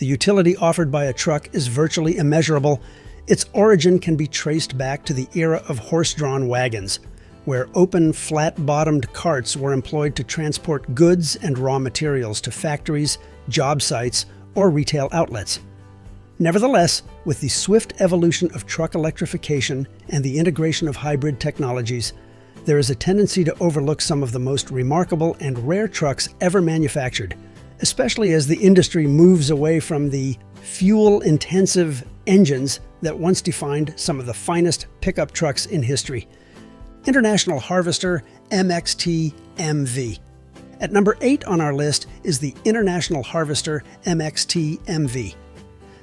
The utility offered by a truck is virtually immeasurable. Its origin can be traced back to the era of horse-drawn wagons, where open, flat-bottomed carts were employed to transport goods and raw materials to factories, job sites, or retail outlets. Nevertheless, with the swift evolution of truck electrification and the integration of hybrid technologies, there is a tendency to overlook some of the most remarkable and rare trucks ever manufactured, especially as the industry moves away from the fuel-intensive engines that once defined some of the finest pickup trucks in history. International Harvester MXT MV. At number 8 on our list is the International Harvester MXT MV.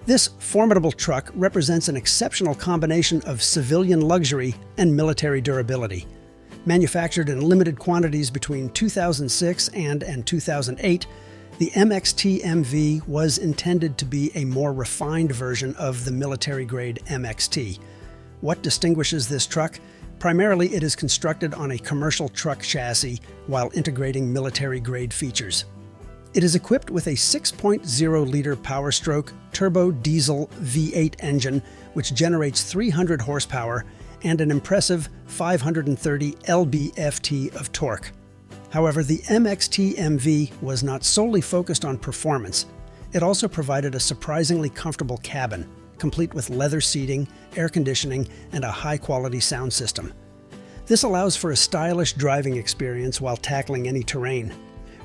This formidable truck represents an exceptional combination of civilian luxury and military durability. Manufactured in limited quantities between 2006 and 2008, the MXT MV was intended to be a more refined version of the military-grade MXT. What distinguishes this truck? Primarily, it is constructed on a commercial truck chassis while integrating military-grade features. It is equipped with a 6.0-liter power-stroke turbo diesel V8 engine, which generates 300 horsepower and an impressive 530 lb-ft of torque. However, the MXT MV was not solely focused on performance. It also provided a surprisingly comfortable cabin, complete with leather seating, air conditioning, and a high-quality sound system. This allows for a stylish driving experience while tackling any terrain.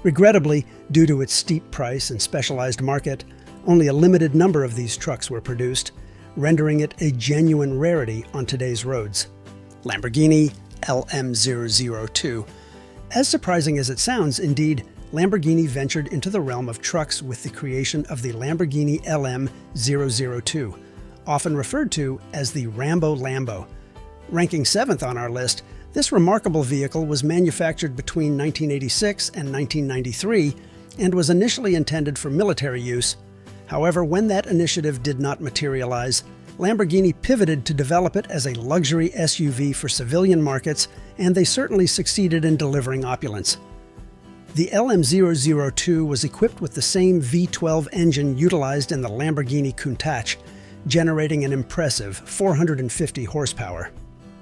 Regrettably, due to its steep price and specialized market, only a limited number of these trucks were produced, rendering it a genuine rarity on today's roads. Lamborghini LM002. As surprising as it sounds, indeed, Lamborghini ventured into the realm of trucks with the creation of the Lamborghini LM002, often referred to as the Rambo Lambo. Ranking 7th on our list, this remarkable vehicle was manufactured between 1986 and 1993 and was initially intended for military use. However, when that initiative did not materialize, Lamborghini pivoted to develop it as a luxury SUV for civilian markets, and they certainly succeeded in delivering opulence. The LM002 was equipped with the same V12 engine utilized in the Lamborghini Countach, generating an impressive 450 horsepower.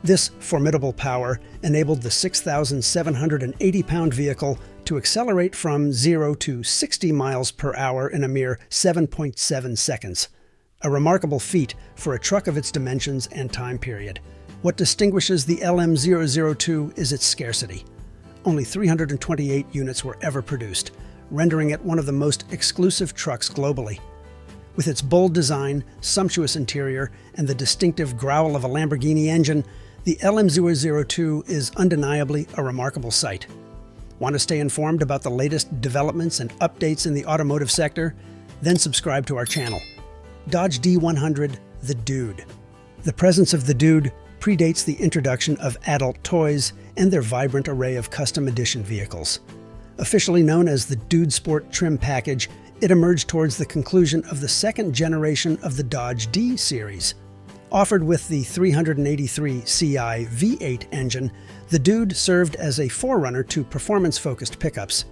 This formidable power enabled the 6,780-pound vehicle to accelerate from 0 to 60 miles per hour in a mere 7.7 seconds. A remarkable feat for a truck of its dimensions and time period. What distinguishes the LM002 is its scarcity. Only 328 units were ever produced, rendering it one of the most exclusive trucks globally. With its bold design, sumptuous interior, and the distinctive growl of a Lamborghini engine, the LM002 is undeniably a remarkable sight. Want to stay informed about the latest developments and updates in the automotive sector? Then subscribe to our channel. Dodge D100, the Dude. The presence of the Dude predates the introduction of adult toys and their vibrant array of custom edition vehicles. Officially known as the Dude Sport Trim Package, it emerged towards the conclusion of the second generation of the Dodge D series. Offered with the 383 Ci V8 engine, the Dude served as a forerunner to performance-focused pickups.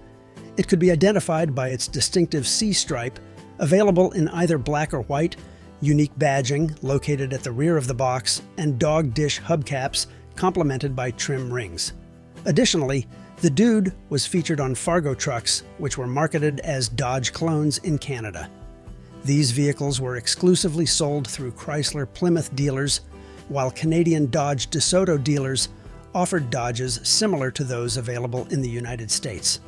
It could be identified by its distinctive C stripe, available in either black or white, unique badging located at the rear of the box, and dog dish hubcaps complemented by trim rings. Additionally, the Dude was featured on Fargo trucks, which were marketed as Dodge clones in Canada. These vehicles were exclusively sold through Chrysler Plymouth dealers, while Canadian Dodge DeSoto dealers offered Dodges similar to those available in the United States.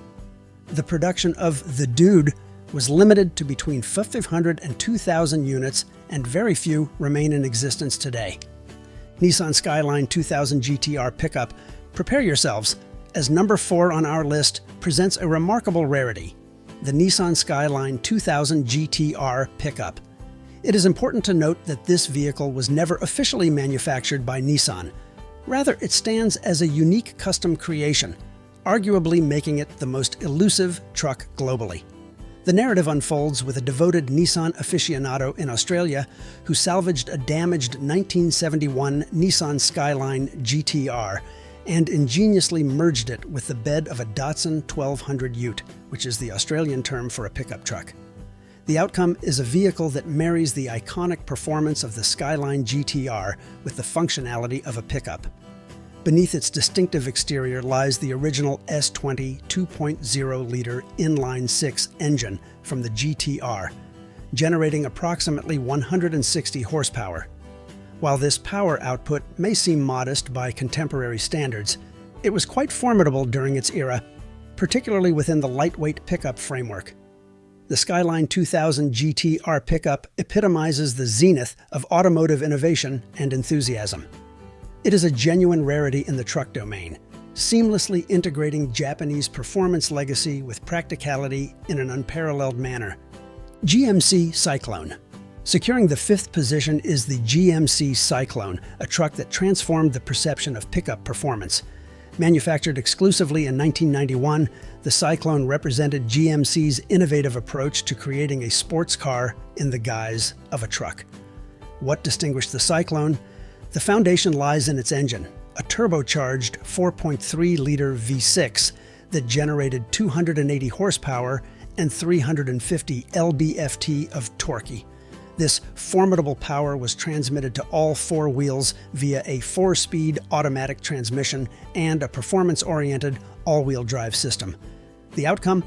The production of the Dude was limited to between 500 and 2,000 units, and very few remain in existence today. Nissan Skyline 2000 GTR pickup. Prepare yourselves, as number 4 on our list presents a remarkable rarity, the Nissan Skyline 2000 GTR pickup. It is important to note that this vehicle was never officially manufactured by Nissan. Rather, it stands as a unique custom creation, arguably making it the most elusive truck globally. The narrative unfolds with a devoted Nissan aficionado in Australia who salvaged a damaged 1971 Nissan Skyline GTR and ingeniously merged it with the bed of a Datsun 1200 Ute, which is the Australian term for a pickup truck. The outcome is a vehicle that marries the iconic performance of the Skyline GTR with the functionality of a pickup. Beneath its distinctive exterior lies the original S20 2.0-liter inline-six engine from the GTR, generating approximately 160 horsepower. While this power output may seem modest by contemporary standards, it was quite formidable during its era, particularly within the lightweight pickup framework. The Skyline 2000 GTR pickup epitomizes the zenith of automotive innovation and enthusiasm. It is a genuine rarity in the truck domain, seamlessly integrating Japanese performance legacy with practicality in an unparalleled manner. GMC Cyclone. Securing the fifth position is the GMC Cyclone, a truck that transformed the perception of pickup performance. Manufactured exclusively in 1991, the Cyclone represented GMC's innovative approach to creating a sports car in the guise of a truck. What distinguished the Cyclone? The foundation lies in its engine, a turbocharged 4.3-liter V6 that generated 280 horsepower and 350 lb-ft of torque. This formidable power was transmitted to all four wheels via a 4-speed automatic transmission and a performance-oriented all-wheel drive system. The outcome?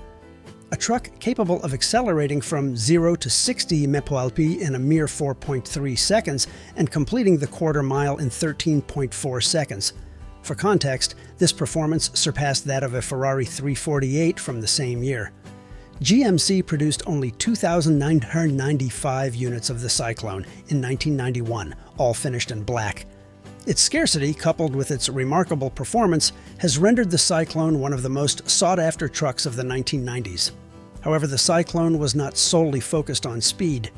A truck capable of accelerating from 0 to 60 mph in a mere 4.3 seconds and completing the quarter mile in 13.4 seconds. For context, this performance surpassed that of a Ferrari 348 from the same year. GMC produced only 2,995 units of the Cyclone in 1991, all finished in black. Its scarcity, coupled with its remarkable performance, has rendered the Cyclone one of the most sought-after trucks of the 1990s. However, the Cyclone was not solely focused on speed.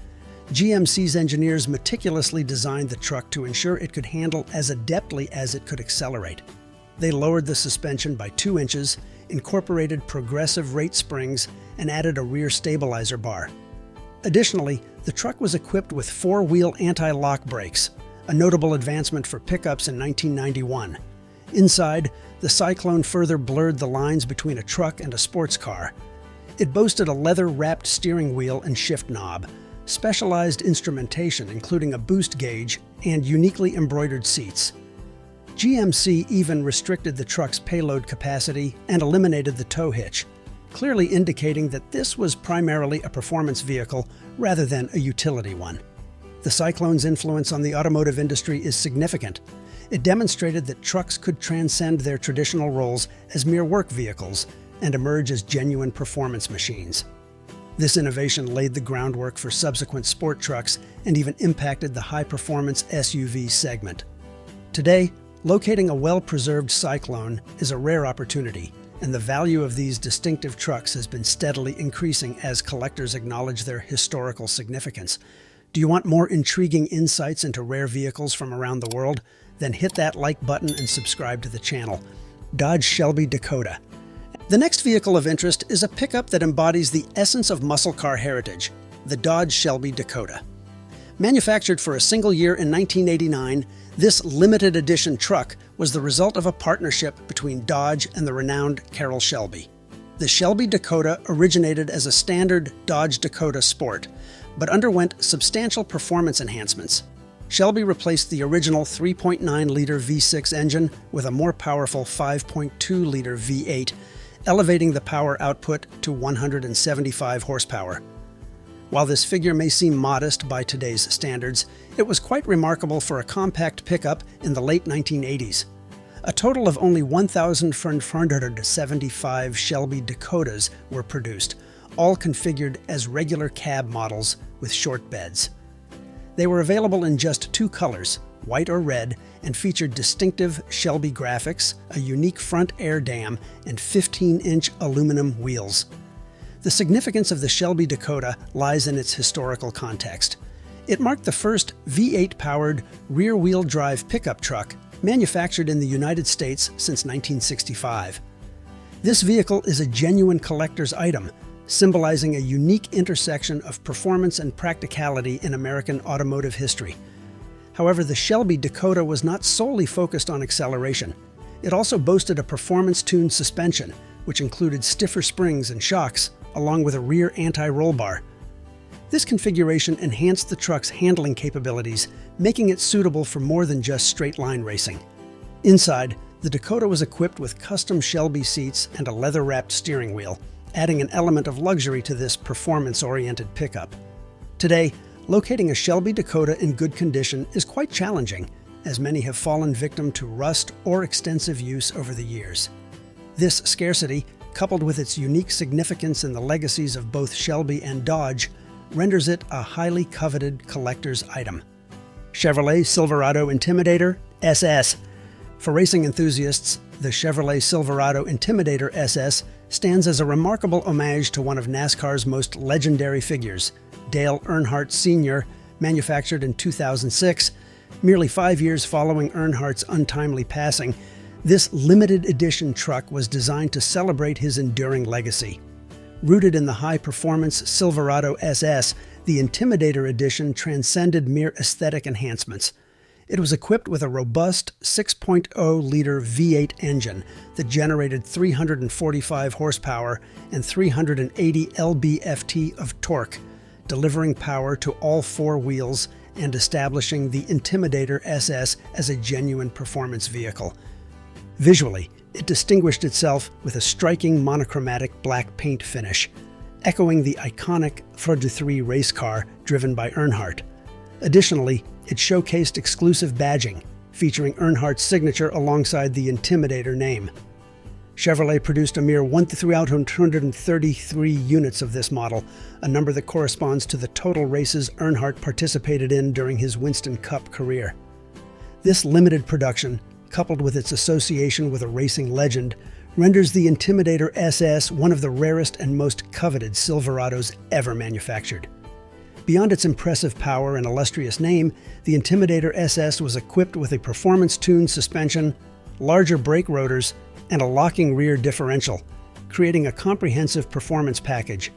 GMC's engineers meticulously designed the truck to ensure it could handle as adeptly as it could accelerate. They lowered the suspension by 2 inches, incorporated progressive rate springs, and added a rear stabilizer bar. Additionally, the truck was equipped with 4-wheel anti-lock brakes, a notable advancement for pickups in 1991. Inside, the Cyclone further blurred the lines between a truck and a sports car. It boasted a leather-wrapped steering wheel and shift knob, specialized instrumentation including a boost gauge, and uniquely embroidered seats. GMC even restricted the truck's payload capacity and eliminated the tow hitch, clearly indicating that this was primarily a performance vehicle rather than a utility one. The Cyclone's influence on the automotive industry is significant. It demonstrated that trucks could transcend their traditional roles as mere work vehicles and emerge as genuine performance machines. This innovation laid the groundwork for subsequent sport trucks and even impacted the high-performance SUV segment. Today, locating a well-preserved Cyclone is a rare opportunity, and the value of these distinctive trucks has been steadily increasing as collectors acknowledge their historical significance. Do you want more intriguing insights into rare vehicles from around the world? Then hit that like button and subscribe to the channel. Dodge Shelby Dakota. The next vehicle of interest is a pickup that embodies the essence of muscle car heritage, the Dodge Shelby Dakota. Manufactured for a single year in 1989, this limited edition truck was the result of a partnership between Dodge and the renowned Carroll Shelby. The Shelby Dakota originated as a standard Dodge Dakota Sport, but underwent substantial performance enhancements. Shelby replaced the original 3.9-liter V6 engine with a more powerful 5.2-liter V8, elevating the power output to 175 horsepower. While this figure may seem modest by today's standards, it was quite remarkable for a compact pickup in the late 1980s. A total of only 1,475 Shelby Dakotas were produced, all configured as regular cab models with short beds. They were available in just 2 colors, white or red, and featured distinctive Shelby graphics, a unique front air dam, and 15-inch aluminum wheels. The significance of the Shelby Dakota lies in its historical context. It marked the first V8-powered rear-wheel drive pickup truck manufactured in the United States since 1965. This vehicle is a genuine collector's item, symbolizing a unique intersection of performance and practicality in American automotive history. However, the Shelby Dakota was not solely focused on acceleration. It also boasted a performance-tuned suspension, which included stiffer springs and shocks, along with a rear anti-roll bar. This configuration enhanced the truck's handling capabilities, making it suitable for more than just straight-line racing. Inside, the Dakota was equipped with custom Shelby seats and a leather-wrapped steering wheel, adding an element of luxury to this performance-oriented pickup. Today, locating a Shelby Dakota in good condition is quite challenging, as many have fallen victim to rust or extensive use over the years. This scarcity, coupled with its unique significance in the legacies of both Shelby and Dodge, renders it a highly coveted collector's item. Chevrolet Silverado Intimidator SS. For racing enthusiasts, the Chevrolet Silverado Intimidator SS stands as a remarkable homage to one of NASCAR's most legendary figures, Dale Earnhardt Sr., manufactured in 2006. Merely 5 years following Earnhardt's untimely passing, this limited edition truck was designed to celebrate his enduring legacy. Rooted in the high-performance Silverado SS, the Intimidator edition transcended mere aesthetic enhancements. It was equipped with a robust 6.0-liter V8 engine that generated 345 horsepower and 380 lb-ft of torque, delivering power to all four wheels and establishing the Intimidator SS as a genuine performance vehicle. Visually, it distinguished itself with a striking monochromatic black paint finish, echoing the iconic Feu de Trois race car driven by Earnhardt. Additionally, it showcased exclusive badging, featuring Earnhardt's signature alongside the Intimidator name. Chevrolet produced a mere 1,233 units of this model, a number that corresponds to the total races Earnhardt participated in during his Winston Cup career. This limited production, coupled with its association with a racing legend, renders the Intimidator SS one of the rarest and most coveted Silverados ever manufactured. Beyond its impressive power and illustrious name, the Intimidator SS was equipped with a performance-tuned suspension, larger brake rotors, and a locking rear differential, creating a comprehensive performance package.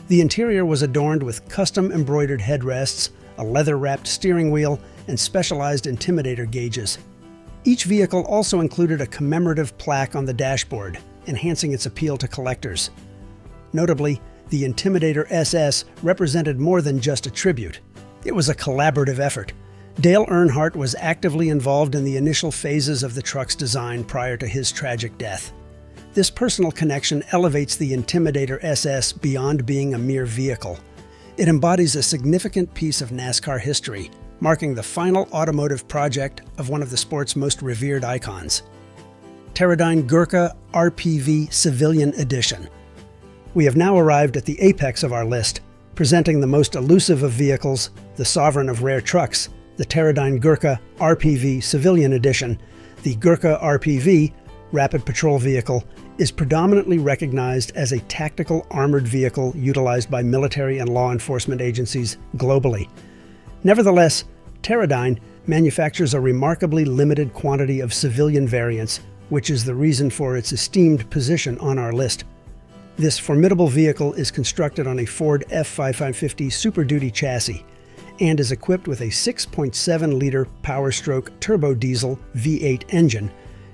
The interior was adorned with custom embroidered headrests, a leather-wrapped steering wheel, and specialized Intimidator gauges. Each vehicle also included a commemorative plaque on the dashboard, enhancing its appeal to collectors. Notably, the Intimidator SS represented more than just a tribute. It was a collaborative effort. Dale Earnhardt was actively involved in the initial phases of the truck's design prior to his tragic death. This personal connection elevates the Intimidator SS beyond being a mere vehicle. It embodies a significant piece of NASCAR history, marking the final automotive project of one of the sport's most revered icons. Teradyne Gurkha RPV Civilian Edition. We have now arrived at the apex of our list, presenting the most elusive of vehicles, the sovereign of rare trucks, the Teradyne Gurkha RPV Civilian Edition. The Gurkha RPV, Rapid Patrol Vehicle, is predominantly recognized as a tactical armored vehicle utilized by military and law enforcement agencies globally. Nevertheless, Teradyne manufactures a remarkably limited quantity of civilian variants, which is the reason for its esteemed position on our list. This formidable vehicle is constructed on a Ford F-5550 Super Duty chassis and is equipped with a 6.7-liter Power-Stroke turbo diesel V8 engine,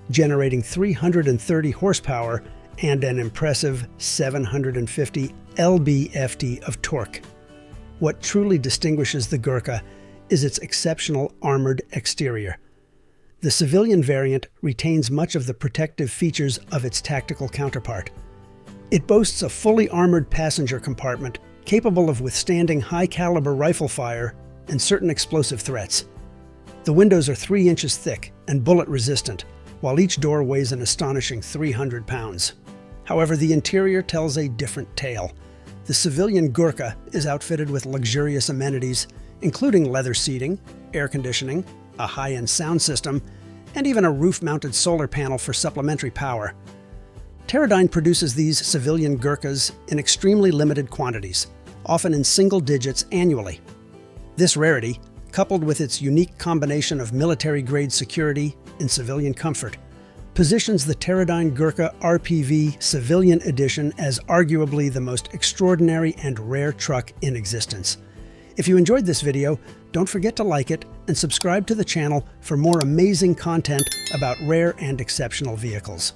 generating 330 horsepower and an impressive 750 lb-ft of torque. What truly distinguishes the Gurkha is its exceptional armored exterior. The civilian variant retains much of the protective features of its tactical counterpart. It boasts a fully armored passenger compartment capable of withstanding high-caliber rifle fire and certain explosive threats. The windows are 3 inches thick and bullet-resistant, while each door weighs an astonishing 300 pounds. However, the interior tells a different tale. The civilian Gurkha is outfitted with luxurious amenities, including leather seating, air conditioning, a high-end sound system, and even a roof-mounted solar panel for supplementary power. Teradyne produces these civilian Gurkhas in extremely limited quantities, often in single digits annually. This rarity, coupled with its unique combination of military-grade security and civilian comfort, positions the Teradyne Gurkha RPV Civilian Edition as arguably the most extraordinary and rare truck in existence. If you enjoyed this video, don't forget to like it and subscribe to the channel for more amazing content about rare and exceptional vehicles.